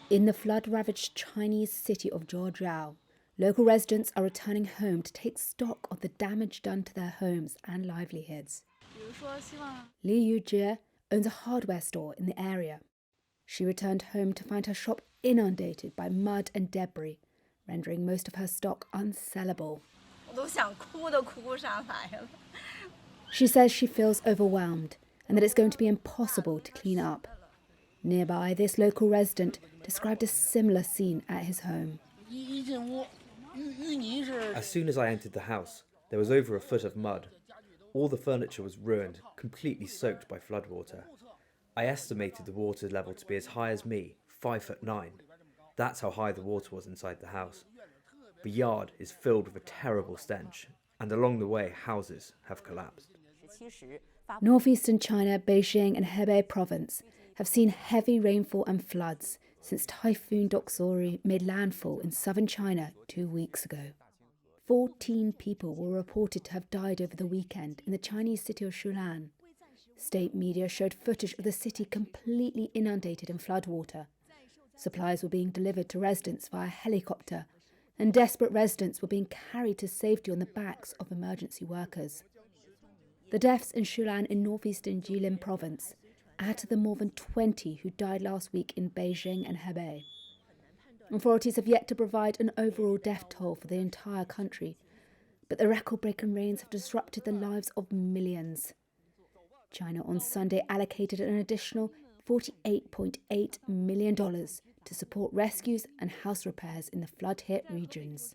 In the flood-ravaged Chinese city of Zhuozhou, local residents are returning home to take stock of the damage done to their homes and livelihoods. Li Yujie owns a hardware store in the area. She returned home to find her shop inundated by mud and debris, rendering most of her stock unsellable. She says she feels overwhelmed and that it's going to be impossible to clean up. Nearby, this local resident described a similar scene at his home. As soon as I entered the house, there was over a foot of mud. All the furniture was ruined, completely soaked by floodwater. I estimated the water level to be as high as me, 5'9". That's how high the water was inside the house. The yard is filled with a terrible stench, and along the way, houses have collapsed. Northeastern China, Beijing and Hebei province have seen heavy rainfall and floods since Typhoon Doksuri made landfall in southern China 2 weeks ago. 14 people were reported to have died over the weekend in the Chinese city of Shulan. State media showed footage of the city completely inundated in floodwater. Supplies were being delivered to residents via helicopter, and desperate residents were being carried to safety on the backs of emergency workers. The deaths in Shulan in northeastern Jilin province add to the more than 20 who died last week in Beijing and Hebei. Authorities have yet to provide an overall death toll for the entire country, but the record-breaking rains have disrupted the lives of millions. China on Sunday allocated an additional $48.8 million to support rescues and house repairs in the flood-hit regions.